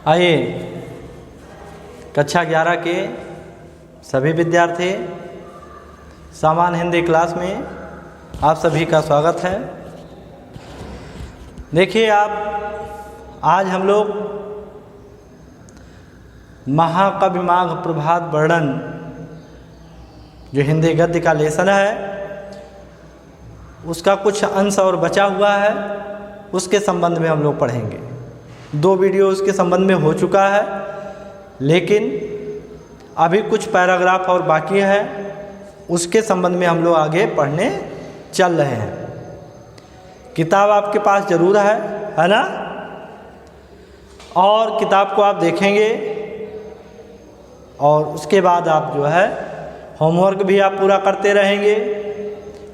आइए कक्षा 11 के सभी विद्यार्थी सामान्य हिंदी क्लास में आप सभी का स्वागत है। देखिए आज हम लोग महाकवि माघ प्रभात वर्णन जो हिंदी गद्य का लेसन है उसका कुछ अंश और बचा हुआ है, उसके संबंध में हम लोग पढ़ेंगे। 2 वीडियो उसके संबंध में हो चुका है, लेकिन अभी कुछ पैराग्राफ और बाकी है, उसके संबंध में हम लोग आगे पढ़ने चल रहे हैं। किताब आपके पास ज़रूर है ना? और किताब को आप देखेंगे और उसके बाद आप जो है होमवर्क भी आप पूरा करते रहेंगे।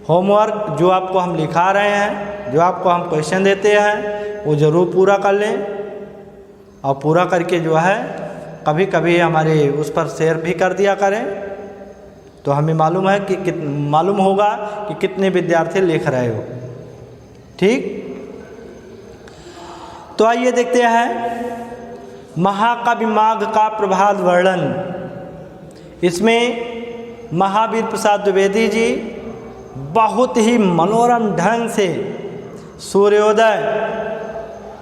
होमवर्क जो आपको हम लिखा रहे हैं, जो आपको हम क्वेश्चन देते हैं, वो ज़रूर पूरा कर लें और पूरा करके जो है कभी कभी हमारे उस पर शेयर भी कर दिया करें, तो हमें मालूम है कि मालूम होगा कि कितने विद्यार्थी लिख रहे हो। ठीक, तो आइए देखते हैं महाकवि माघ का प्रभात वर्णन। इसमें महावीर प्रसाद द्विवेदी जी बहुत ही मनोरम ढंग से सूर्योदय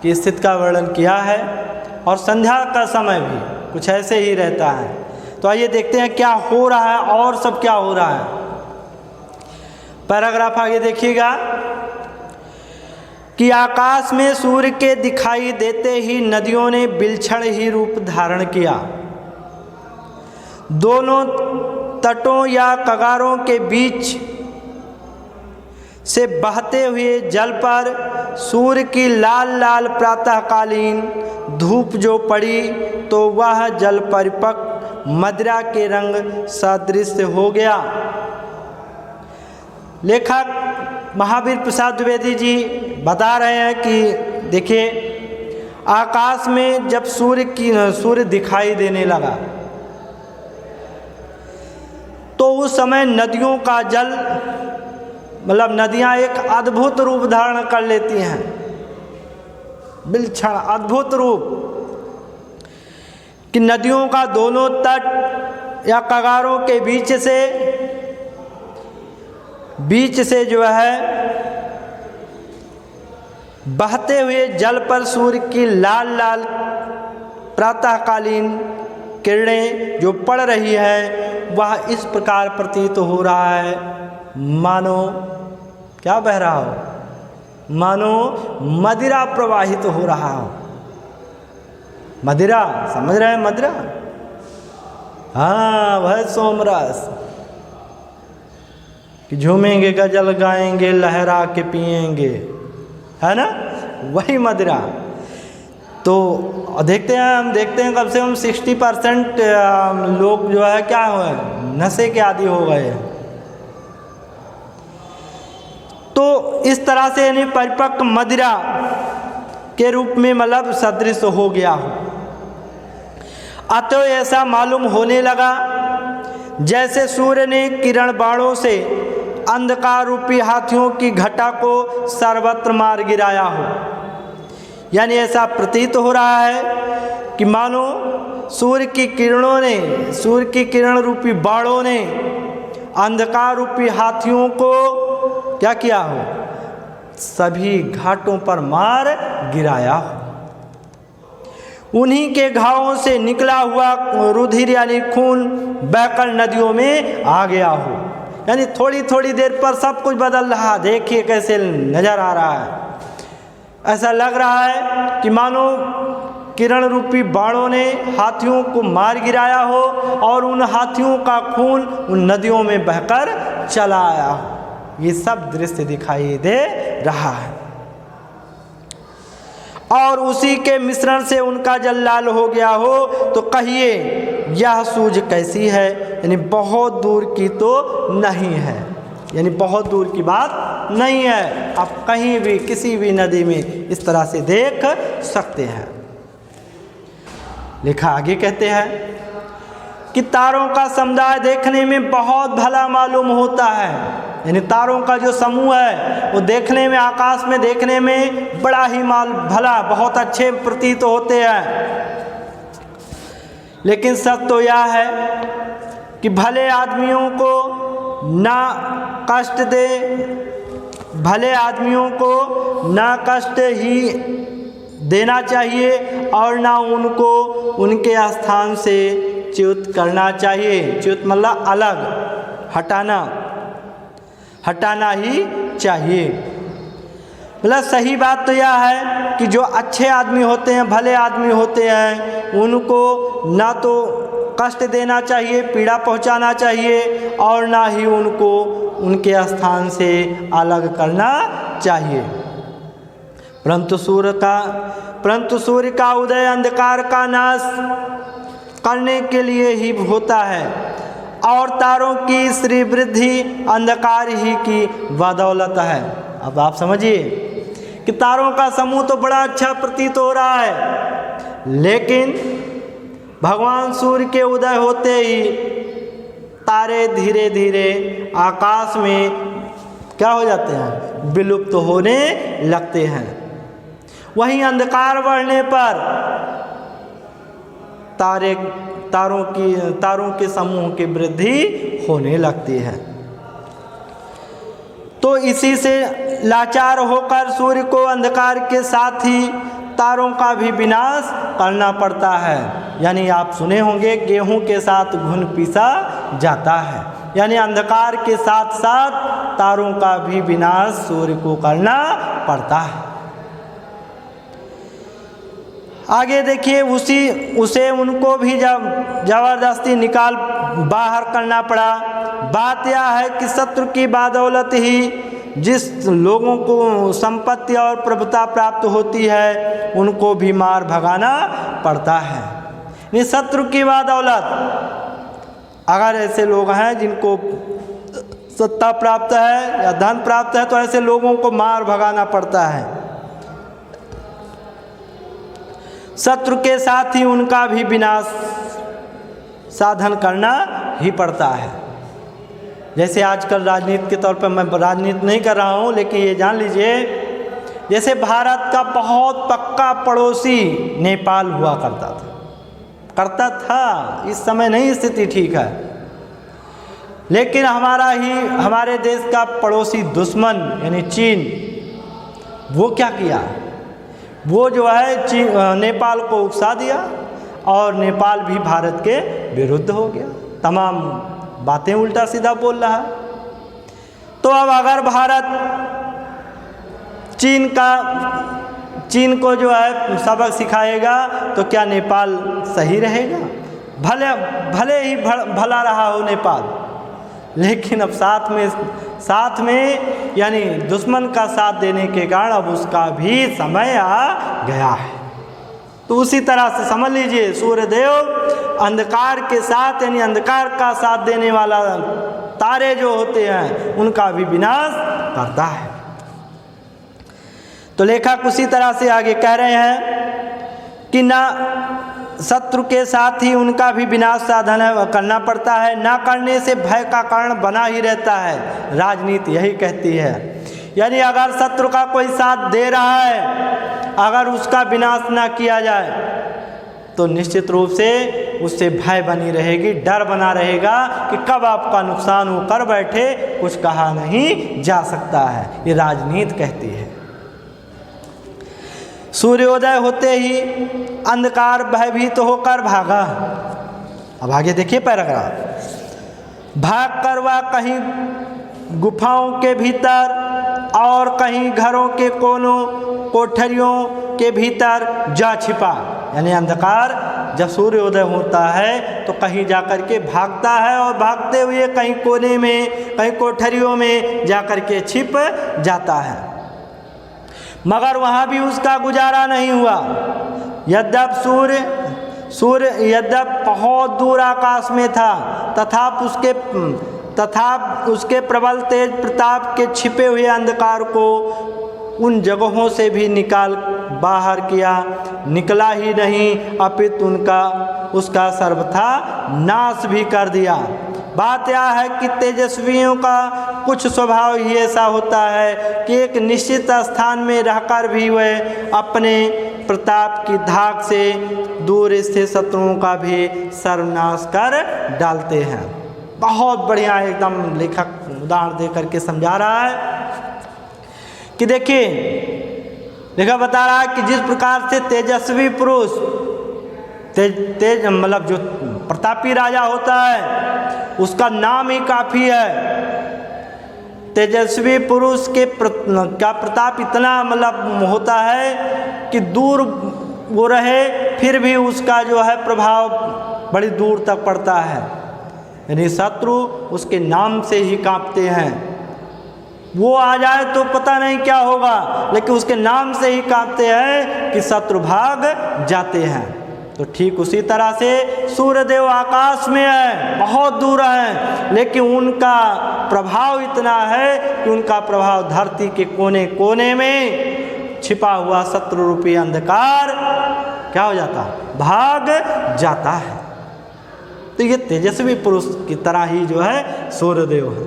की स्थिति का वर्णन किया है और संध्या का समय भी कुछ ऐसे ही रहता है। तो आइए देखते हैं क्या हो रहा है और सब क्या हो रहा है। पैराग्राफ आगे देखिएगा कि आकाश में सूर्य के दिखाई देते ही नदियों ने बिलक्षण ही रूप धारण किया। दोनों तटों या कगारों के बीच से बहते हुए जल पर सूर्य की लाल लाल प्रातःकालीन धूप जो पड़ी तो वह जल परिपक्व मदिरा के रंग सदृश हो गया। लेखक महावीर प्रसाद द्विवेदी जी बता रहे हैं कि देखिए, आकाश में जब सूर्य दिखाई देने लगा तो उस समय नदियों का जल मतलब नदियाँ एक अद्भुत रूप धारण कर लेती हैं, विलक्षण अद्भुत रूप कि नदियों का दोनों तट या कगारों के बीच से जो है बहते हुए जल पर सूर्य की लाल लाल प्रातःकालीन किरणें जो पड़ रही है वह इस प्रकार प्रतीत हो रहा है मानो क्या बह रहा हो, मानो मदिरा प्रवाहित हो रहा हो। मदिरा समझ रहे हैं? मदिरा, हाँ, वह सोमरस कि झूमेंगे गजल गाएंगे लहरा के पिएंगे, है ना, वही मदिरा। तो हम देखते हैं कम से कम 60% लोग जो है क्या हुए, नशे के आदी हो गए हैं। तो इस तरह से यानी परिपक्व मदिरा के रूप में मतलब सदृश हो गया हो। अतः ऐसा मालूम होने लगा जैसे सूर्य ने किरण बाणों से अंधकार रूपी हाथियों की घटा को सर्वत्र मार गिराया हो। यानी ऐसा प्रतीत हो रहा है कि मानो सूर्य की किरण रूपी बाणों ने अंधकार रूपी हाथियों को क्या किया हो, सभी घाटों पर मार गिराया हो। उन्हीं के घावों से निकला हुआ रुधिर यानी खून बहकर नदियों में आ गया हो। यानी थोड़ी थोड़ी देर पर सब कुछ बदल रहा। देखिए कैसे नजर आ रहा है, ऐसा लग रहा है कि मानो किरण रूपी बाणों ने हाथियों को मार गिराया हो और उन हाथियों का खून उन नदियों में बहकर चला आया हो। ये सब दृश्य दिखाई दे रहा है और उसी के मिश्रण से उनका जल लाल हो गया हो। तो कहिए यह सूझ कैसी है? यानी बहुत दूर की तो नहीं है, यानी बहुत दूर की बात नहीं है। आप कहीं भी किसी भी नदी में इस तरह से देख सकते हैं। लिखा आगे कहते हैं कि तारों का समुदाय देखने में बहुत भला मालूम होता है। यानी तारों का जो समूह है वो देखने में, आकाश में देखने में बड़ा ही भला बहुत अच्छे प्रतीत होते हैं। लेकिन सच तो यह है कि भले आदमियों को ना कष्ट दे, भले आदमियों को ना कष्ट ही देना चाहिए और ना उनको उनके स्थान से च्युत करना चाहिए। च्युत मतलब अलग, हटाना ही चाहिए। मतलब सही बात तो यह है कि जो अच्छे आदमी होते हैं, भले आदमी होते हैं, उनको ना तो कष्ट देना चाहिए, पीड़ा पहुंचाना चाहिए और ना ही उनको उनके स्थान से अलग करना चाहिए। परंतु सूर्य का उदय अंधकार का नाश करने के लिए ही होता है और तारों की श्रीवृद्धि अंधकार ही की बदौलत है। अब आप समझिए कि तारों का समूह तो बड़ा अच्छा प्रतीत हो रहा है, लेकिन भगवान सूर्य के उदय होते ही तारे धीरे धीरे आकाश में क्या हो जाते हैं, विलुप्त होने लगते हैं। वहीं अंधकार बढ़ने पर तारों के समूह की वृद्धि होने लगती है। तो इसी से लाचार होकर सूर्य को अंधकार के साथ ही तारों का भी विनाश करना पड़ता है। यानी आप सुने होंगे गेहूं के साथ घुन पीसा जाता है, यानी अंधकार के साथ साथ तारों का भी विनाश सूर्य को करना पड़ता है। आगे देखिए, उसे उनको भी जब जबरदस्ती निकाल बाहर करना पड़ा। बात यह है कि शत्रु की बदौलत ही जिस लोगों को संपत्ति और प्रभुता प्राप्त होती है, उनको भी मार भगाना पड़ता है। ये शत्रु की बदौलत अगर ऐसे लोग हैं जिनको सत्ता प्राप्त है या धन प्राप्त है, तो ऐसे लोगों को मार भगाना पड़ता है। शत्रु के साथ ही उनका भी विनाश साधन करना ही पड़ता है। जैसे आजकल राजनीति के तौर पर, मैं राजनीति नहीं कर रहा हूँ, लेकिन ये जान लीजिए, जैसे भारत का बहुत पक्का पड़ोसी नेपाल हुआ करता था। इस समय नहीं स्थिति ठीक है, लेकिन हमारे देश का पड़ोसी दुश्मन यानी चीन, वो क्या किया, वो जो है नेपाल को उकसा दिया और नेपाल भी भारत के विरुद्ध हो गया, तमाम बातें उल्टा सीधा बोल रहा है। तो अब अगर भारत चीन को जो है सबक सिखाएगा, तो क्या नेपाल सही रहेगा? भले ही भला रहा हो नेपाल, लेकिन अब साथ में यानी दुश्मन का साथ देने के कारण अब उसका भी समय आ गया है। तो उसी तरह से समझ लीजिए, सूर्यदेव अंधकार के साथ यानी अंधकार का साथ देने वाला तारे जो होते हैं, उनका भी विनाश करता है। तो लेखक उसी तरह से आगे कह रहे हैं कि ना शत्रु के साथ ही उनका भी विनाश साधन करना पड़ता है, ना करने से भय का कारण बना ही रहता है। राजनीति यही कहती है, यानी अगर शत्रु का कोई साथ दे रहा है, अगर उसका विनाश ना किया जाए, तो निश्चित रूप से उससे भय बनी रहेगी, डर बना रहेगा कि कब आपका नुकसान हो कर बैठे, कुछ कहा नहीं जा सकता है। ये राजनीति कहती है। सूर्योदय होते ही अंधकार भयभीत होकर भागा। अब आगे देखिए पैराग्राफ। भाग कर वह कहीं गुफाओं के भीतर और कहीं घरों के कोनों कोठरियों के भीतर जा छिपा। यानी अंधकार जब सूर्योदय होता है तो कहीं जाकर के भागता है और भागते हुए कहीं कोने में, कहीं कोठरियों में जाकर के छिप जाता है। मगर वहाँ भी उसका गुजारा नहीं हुआ। यद्यप सूर्य बहुत दूर आकाश में था, तथा उसके प्रबल तेज प्रताप के छिपे हुए अंधकार को उन जगहों से भी बाहर किया, निकला ही नहीं, अपितु उसका सर्वथा नाश भी कर दिया। बात यह है कि तेजस्वियों का कुछ स्वभाव ही ऐसा होता है कि एक निश्चित स्थान में रहकर भी वे अपने प्रताप की धाक से दूर स्थित शत्रुओं का भी सर्वनाश कर डालते हैं। बहुत बढ़िया एकदम लेखक उदाहरण दे करके समझा रहा है कि देखिए, लेखक बता रहा है कि जिस प्रकार से तेजस्वी पुरुष तेज मतलब जो प्रतापी राजा होता है उसका नाम ही काफ़ी है। तेजस्वी पुरुष के का प्रताप इतना मतलब होता है कि दूर वो रहे फिर भी उसका जो है प्रभाव बड़ी दूर तक पड़ता है, यानी शत्रु उसके नाम से ही कांपते हैं। वो आ जाए तो पता नहीं क्या होगा, लेकिन उसके नाम से ही कांपते हैं कि शत्रु भाग जाते हैं। तो ठीक उसी तरह से सूर्यदेव आकाश में है, बहुत दूर है, लेकिन उनका प्रभाव इतना है कि उनका प्रभाव धरती के कोने कोने में छिपा हुआ शत्रु रूपी अंधकार क्या हो जाता, भाग जाता है। तो ये तेजस्वी पुरुष की तरह ही जो है सूर्यदेव है।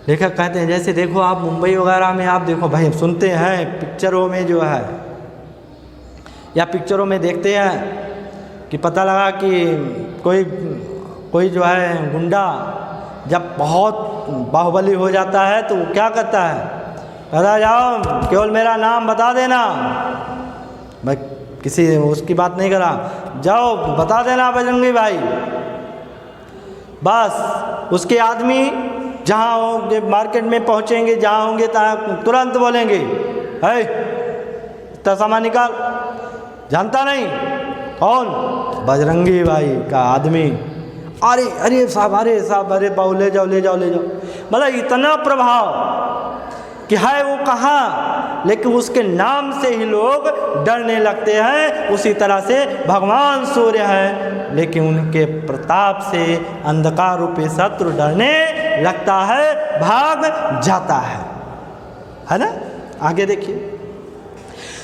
लेखक कहते हैं जैसे देखो आप मुंबई वगैरह में आप देखो भाई, सुनते हैं पिक्चरों में जो है या पिक्चरों में देखते हैं कि पता लगा कि कोई जो है गुंडा जब बहुत बाहुबली हो जाता है तो वो क्या करता है, कहता जाओ केवल मेरा नाम बता देना, मैं किसी उसकी बात नहीं करा, जाओ बता देना बजरंगी भाई। बस उसके आदमी जहाँ होंगे मार्केट में पहुँचेंगे, जहाँ होंगे तहाँ तुरंत बोलेंगे, है इतना सामान निकाल, जानता नहीं कौन, बजरंगी भाई का आदमी। अरे अरे साहब, अरे साहब, अरे बाबू ले जाओ ले जाओ ले जाओ। मतलब इतना प्रभाव कि है वो कहाँ, लेकिन उसके नाम से ही लोग डरने लगते हैं। उसी तरह से भगवान सूर्य है, लेकिन उनके प्रताप से अंधकार रूपी शत्रु डरने लगता है, भाग जाता है ना। आगे देखिए,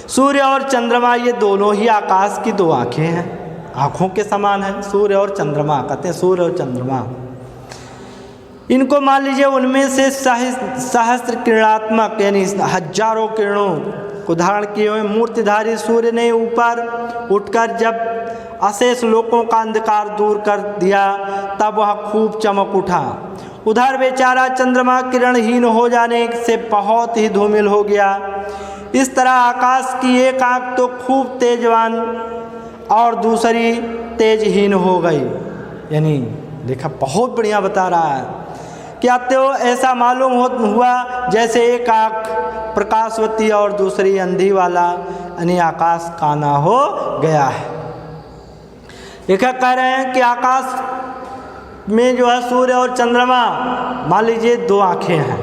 सूर्य और चंद्रमा ये दोनों ही आकाश की दो आंखें हैं, आँखों के समान है। सूर्य और चंद्रमा कहते हैं, सूर्य और चंद्रमा, इनको मान लीजिए उनमें से सहस्त्र किरणात्मक यानी हजारों किरणों को धारण किए हुए मूर्तिधारी सूर्य ने ऊपर उठकर जब अशेष लोकों का अंधकार दूर कर दिया तब वह खूब चमक उठा। उधर बेचारा चंद्रमा किरणहीन हो जाने से बहुत ही धूमिल हो गया। इस तरह आकाश की एक आँख तो खूब तेजवान और दूसरी तेजहीन हो गई। यानी देखा, बहुत बढ़िया बता रहा है क्या तो ऐसा मालूम हुआ जैसे एक आँख प्रकाशवती और दूसरी अंधी वाला, यानी आकाश काना हो गया है। लेखक कह रहे हैं कि आकाश में जो है सूर्य और चंद्रमा मान लीजिए दो आँखें हैं,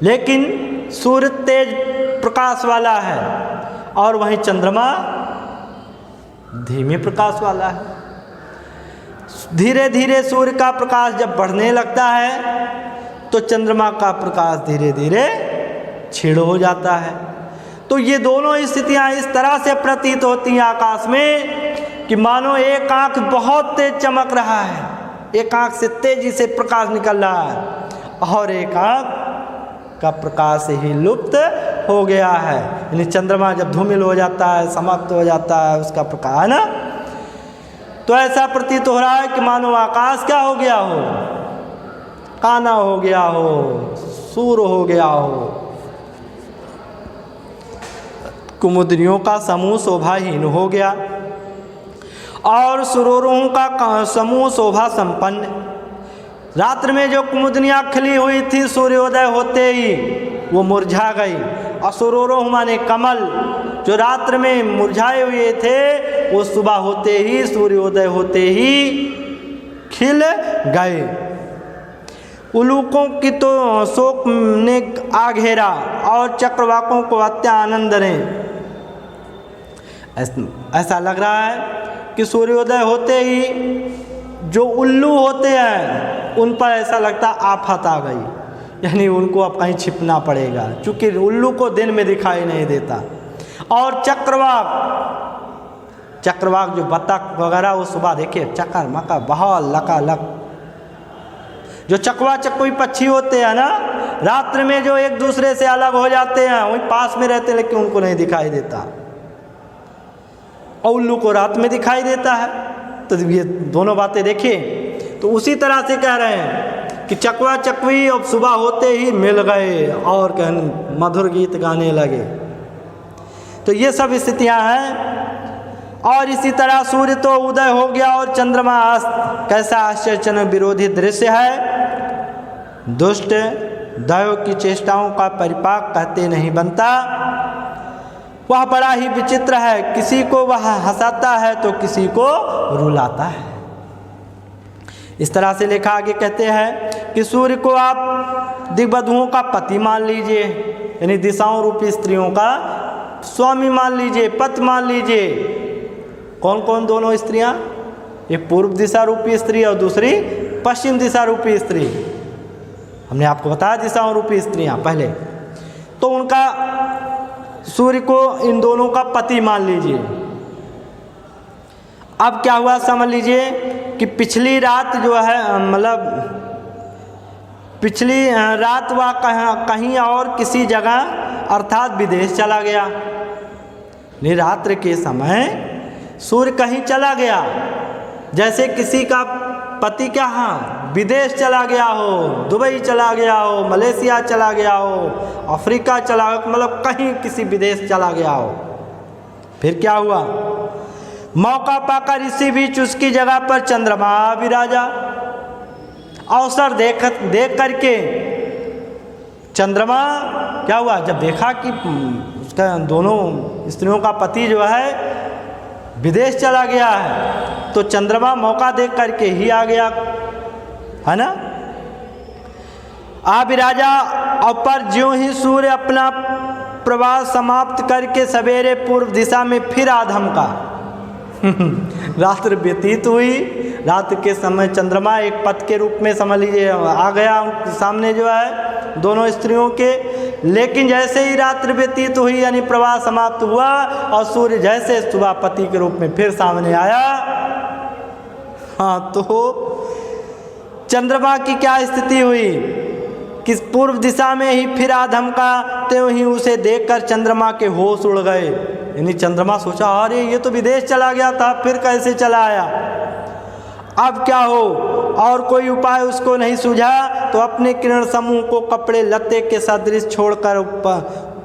लेकिन सूर्य तेज प्रकाश वाला है और वहीं चंद्रमा धीमे प्रकाश वाला है। धीरे धीरे सूर्य का प्रकाश जब बढ़ने लगता है तो चंद्रमा का प्रकाश धीरे धीरे क्षीण हो जाता है। तो ये दोनों स्थितियां इस तरह से प्रतीत होती हैं आकाश में कि मानो एक आँख बहुत तेज चमक रहा है, एक आँख से तेजी से प्रकाश निकल रहा है और एक आँख का प्रकाश ही लुप्त हो गया है। यानी चंद्रमा जब धूमिल हो जाता है, समाप्त हो जाता है उसका प्रकाश, है ना। तो ऐसा प्रतीत हो रहा है कि मानो आकाश क्या हो गया हो, काना हो गया हो, सूर हो गया हो। कुमुदनियों का समूह शोभाहीन हो गया और सुरोरों का समूह शोभा संपन्न। रात्र में जो कुमुदनियाँ खिली हुई थी सूर्योदय होते ही वो मुरझा गई। और सुरोरों माने कमल जो रात्र में मुरझाए हुए थे वो सुबह होते ही, सूर्योदय होते ही खिल गए। उलूकों की तो शोक ने आ घेरा और चक्रवाकों को अत्यानंद ने। ऐसा लग रहा है कि सूर्योदय होते ही जो उल्लू होते हैं उन पर ऐसा लगता आफत आ गई, यानी उनको अब कहीं छिपना पड़ेगा, क्योंकि उल्लू को दिन में दिखाई नहीं देता। और चक्रवाक जो बतख वगैरह वो सुबह देखिए चक्कर मक्का बहुत लका लक, जो चकवा चकोई पक्षी होते हैं ना रात्रि में जो एक दूसरे से अलग हो जाते हैं, वही पास में रहते हैं लेकिन उनको नहीं दिखाई देता, और उल्लू को रात में दिखाई देता है। तो ये दोनों बातें देखिए। तो उसी तरह से कह रहे हैं कि चकवा चकवी अब सुबह होते ही मिल गए और मधुर गीत गाने लगे। तो ये सब स्थितियां हैं। और इसी तरह सूर्य तो उदय हो गया और चंद्रमा अस्त। कैसा आश्चर्यजनक विरोधी दृश्य है। दुष्ट दैव की चेष्टाओं का परिपाक कहते नहीं बनता। वह बड़ा ही विचित्र है, किसी को वह हंसाता है तो किसी को रुलाता है। इस तरह से लेखा आगे कहते हैं कि सूर्य को आप दिग्बधुओं का पति मान लीजिए, यानी दिशाओं रूपी स्त्रियों का स्वामी मान लीजिए, पति मान लीजिए। कौन कौन दोनों स्त्रियां? एक पूर्व दिशा रूपी स्त्री और दूसरी पश्चिम दिशा रूपी स्त्री। हमने आपको बताया दिशाओं रूपी स्त्रियां पहले। तो उनका सूर्य को इन दोनों का पति मान लीजिए। अब क्या हुआ समझ लीजिए कि पिछली रात जो है, मतलब पिछली रात वह कहीं और किसी जगह अर्थात विदेश चला गया। रात्रि के समय सूर्य कहीं चला गया, जैसे किसी का पति क्या हाँ विदेश चला गया हो, दुबई चला गया हो, मलेशिया चला गया हो, अफ्रीका चला, मतलब कहीं किसी विदेश चला गया हो। फिर क्या हुआ? मौका पाकर इसी बीच उसकी जगह पर चंद्रमा विराजा। अवसर देख करके चंद्रमा क्या हुआ, जब देखा कि उसका दोनों स्त्रियों का पति जो है विदेश चला गया है, तो चंद्रमा मौका देख करके ही आ गया, है ना। आ विराजा। और पर ज्यों ही सूर्य अपना प्रवास समाप्त करके सवेरे पूर्व दिशा में फिर आधम का रात्रि व्यतीत हुई। रात के समय चंद्रमा एक पथ के रूप में समझ लीजिए आ गया सामने जो है दोनों स्त्रियों के। लेकिन जैसे ही रात्रि व्यतीत हुई यानी प्रवाह समाप्त हुआ और सूर्य जैसे सुबह पति के रूप में फिर सामने आया, हाँ, तो चंद्रमा की क्या स्थिति हुई कि पूर्व दिशा में ही फिर आधम का, त्यों ही उसे देखकर चंद्रमा के होश उड़ गए। यानी चंद्रमा सोचा अरे ये तो विदेश चला गया था, फिर कैसे चला आया, अब क्या हो। और कोई उपाय उसको नहीं सूझा तो अपने किरण समूह को कपड़े लत्ते के सदृश छोड़कर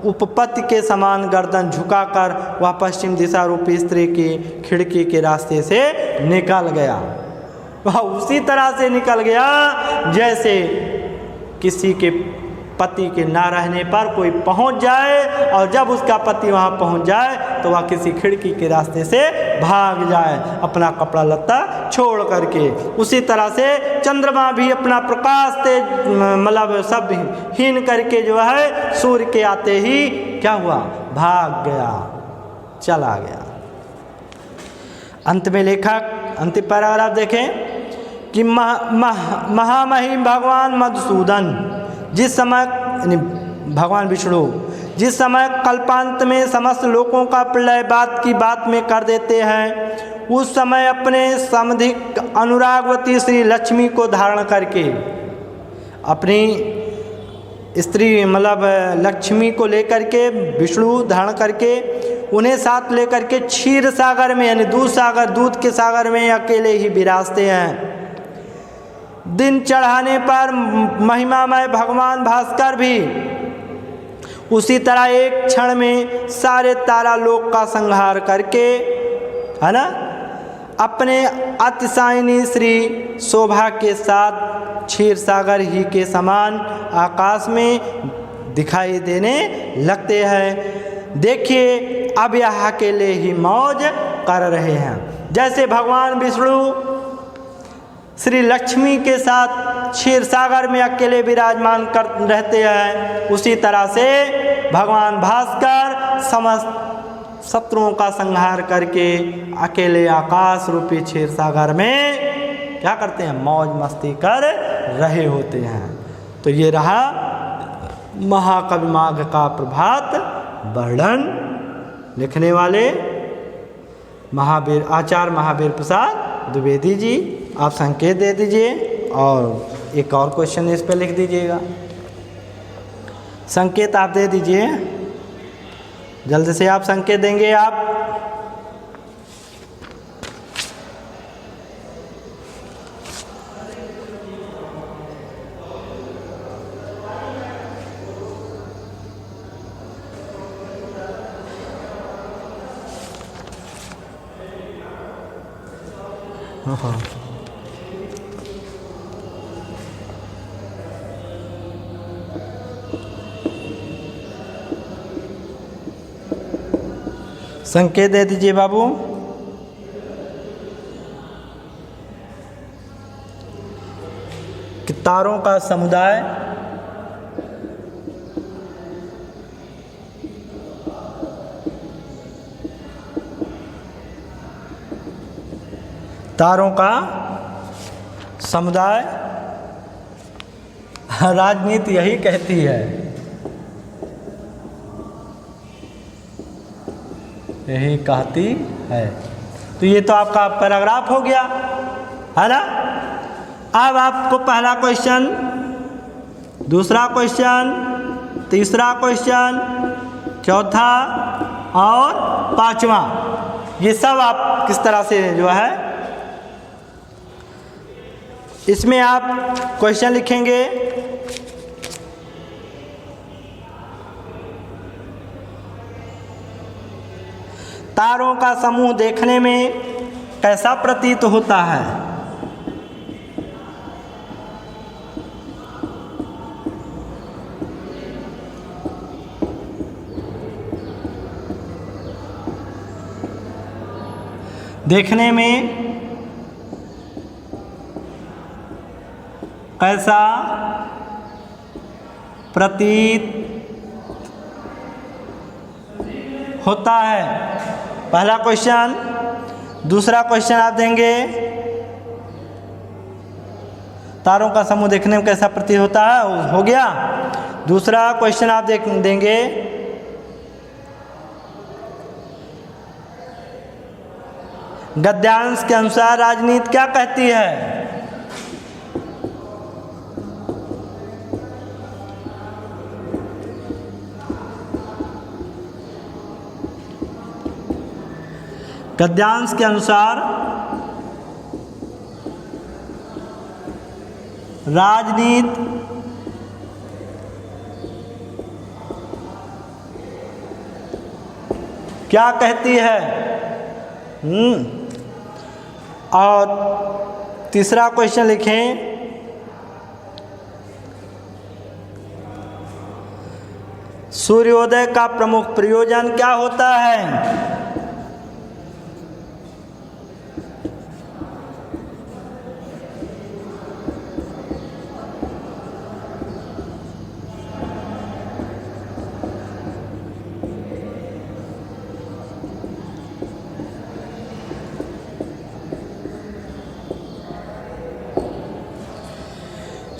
उपपत्ति के समान गर्दन झुकाकर वह पश्चिम दिशा रूपी स्त्री की खिड़की के रास्ते से निकल गया। वह उसी तरह से निकल गया जैसे किसी के पति के ना रहने पर कोई पहुंच जाए, और जब उसका पति वहां पहुंच जाए तो वह किसी खिड़की के रास्ते से भाग जाए अपना कपड़ा लत्ता छोड़ करके। उसी तरह से चंद्रमा भी अपना प्रकाश तेज मतलब सब हीन करके जो है सूर्य के आते ही क्या हुआ, भाग गया, चला गया। अंत में लेखक अंतिम पैराग्राफ देखें कि महामहिम भगवान मधुसूदन जिस समय भगवान विष्णु जिस समय कल्पांत में समस्त लोकों का प्रलय बात की बात में कर देते हैं, उस समय अपने समधिक अनुरागवती श्री लक्ष्मी को धारण करके, अपनी स्त्री मतलब लक्ष्मी को लेकर के विष्णु धारण करके उन्हें साथ लेकर के क्षीर सागर में यानी दूध सागर दूध के सागर में अकेले ही विराजते हैं। दिन चढ़ाने पर महिमामय भगवान भास्कर भी उसी तरह एक क्षण में सारे तारा लोक का संहार करके, है ना, अपने अतिशायिनी श्री शोभा के साथ क्षीर सागर ही के समान आकाश में दिखाई देने लगते हैं। देखिए अब यह अकेले ही मौज कर रहे हैं। जैसे भगवान विष्णु श्री लक्ष्मी के साथ क्षीर सागर में अकेले विराजमान कर रहते हैं, उसी तरह से भगवान भास्कर समस्त शत्रुओं का संहार करके अकेले आकाश रूपी क्षीर सागर में क्या करते हैं, मौज मस्ती कर रहे होते हैं। तो ये रहा महाकवि माघ का प्रभात वर्णन। लिखने वाले आचार्य महावीर प्रसाद द्विवेदी जी। आप संकेत दे दीजिए और एक और क्वेश्चन इस पे लिख दीजिएगा। संकेत आप दे दीजिए, जल्दी से आप संकेत देंगे आप। हाँ, संकेत दे दीजिए बाबू। कि तारों का समुदाय तारों का समुदाय राजनीति यही कहती है, यही कहती है। तो ये तो आपका पैराग्राफ हो गया, है ना। अब आपको पहला क्वेश्चन, दूसरा क्वेश्चन, तीसरा क्वेश्चन, चौथा और पांचवा, ये सब आप किस तरह से जो है इसमें आप क्वेश्चन लिखेंगे। तारों का समूह देखने में कैसा प्रतीत होता है? देखने में कैसा प्रतीत होता है, पहला क्वेश्चन। दूसरा क्वेश्चन आप देंगे, तारों का समूह देखने में कैसा प्रतीत होता है, हो गया। दूसरा क्वेश्चन आप देंगे, गद्यांश के अनुसार राजनीति क्या कहती है? गद्यांश के अनुसार राजनीति क्या कहती है? और तीसरा क्वेश्चन लिखें, सूर्योदय का प्रमुख प्रयोजन क्या होता है?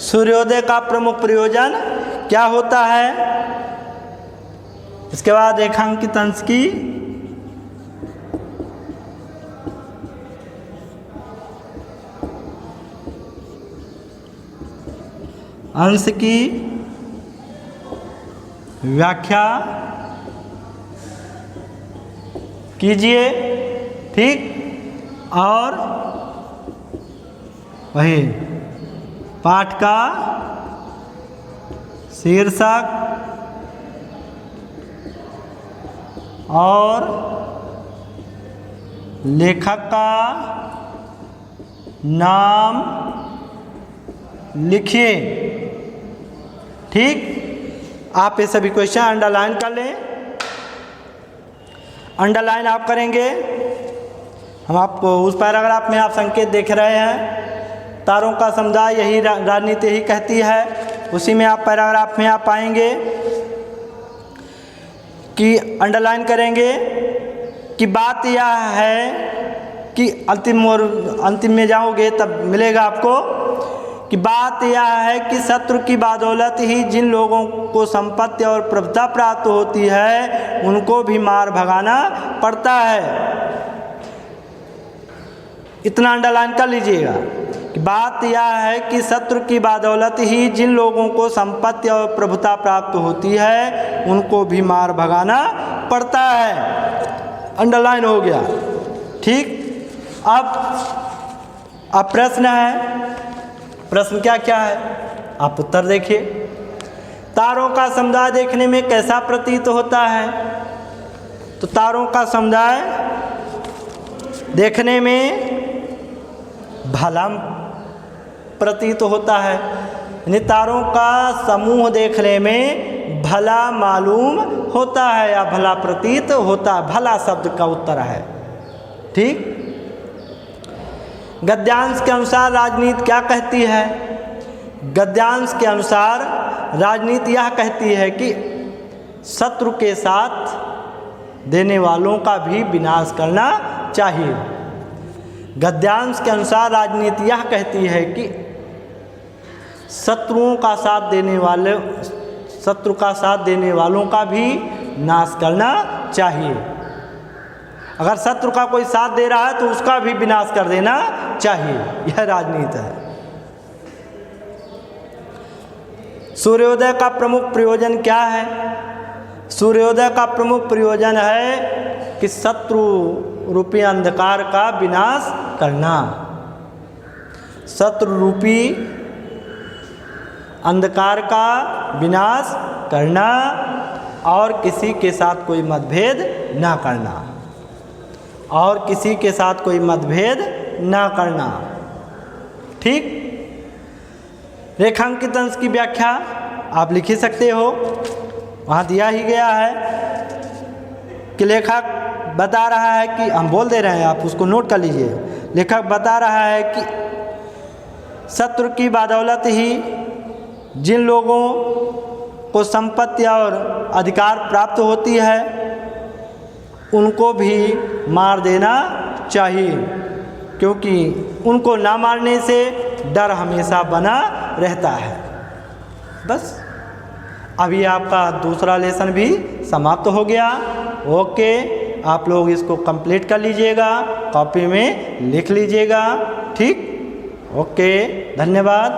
सूर्योदय का प्रमुख प्रयोजन क्या होता है? इसके बाद रेखांकित अंश की व्याख्या कीजिए, ठीक। और वही पाठ का शीर्षक और लेखक का नाम लिखिए, ठीक। आप ये सभी क्वेश्चन अंडरलाइन कर लें। अंडरलाइन आप करेंगे, हम आपको उस पैराग्राफ में आप संकेत देख रहे हैं, तारों का समुदाय यही राजनीति यही कहती है, उसी में आप पैराग्राफ में आप पाएंगे कि अंडरलाइन करेंगे कि बात यह है कि अंतिम में जाओगे तब मिलेगा आपको कि बात यह है कि शत्रु की बदौलत ही जिन लोगों को संपत्ति और प्रभुता प्राप्त होती है उनको भी मार भगाना पड़ता है। इतना अंडरलाइन कर लीजिएगा कि बात यह है कि शत्रु की बदौलत ही जिन लोगों को संपत्ति और प्रभुता प्राप्त होती है उनको भी मार भगाना पड़ता है। अंडरलाइन हो गया, ठीक। अब प्रश्न है, प्रश्न क्या क्या है आप उत्तर देखिए। तारों का समुदाय देखने में कैसा प्रतीत होता है? तो तारों का समुदाय देखने में भला प्रतीत होता है, यानी तारों का समूह देखने में भला मालूम होता है या भला प्रतीत होता है। भला शब्द का उत्तर है, ठीक। गद्यांश के अनुसार राजनीति क्या कहती है? गद्यांश के अनुसार राजनीति यह कहती है कि शत्रु के साथ देने वालों का भी विनाश करना चाहिए। गद्यांश के अनुसार राजनीति यह कहती है कि शत्रु का साथ देने वालों का भी नाश करना चाहिए। अगर शत्रु का कोई साथ दे रहा है तो उसका भी विनाश कर देना चाहिए, यह राजनीति है। सूर्योदय का प्रमुख प्रयोजन क्या है? सूर्योदय का प्रमुख प्रयोजन है कि शत्रु रूपी अंधकार का विनाश करना। शत्रु रूपी अंधकार का विनाश करना और किसी के साथ कोई मतभेद ना करना, और किसी के साथ कोई मतभेद ना करना, ठीक। रेखांकित अंश की व्याख्या आप लिख ही सकते हो, वहाँ दिया ही गया है कि लेखक बता रहा है कि हम बोल दे रहे हैं, आप उसको नोट कर लीजिए। लेखक बता रहा है कि शत्रु की बदौलत ही जिन लोगों को संपत्ति और अधिकार प्राप्त होती है उनको भी मार देना चाहिए, क्योंकि उनको ना मारने से डर हमेशा बना रहता है। बस अभी आपका दूसरा लेसन भी समाप्त हो गया। ओके, आप लोग इसको कंप्लीट कर लीजिएगा, कॉपी में लिख लीजिएगा, ठीक। ओके, धन्यवाद।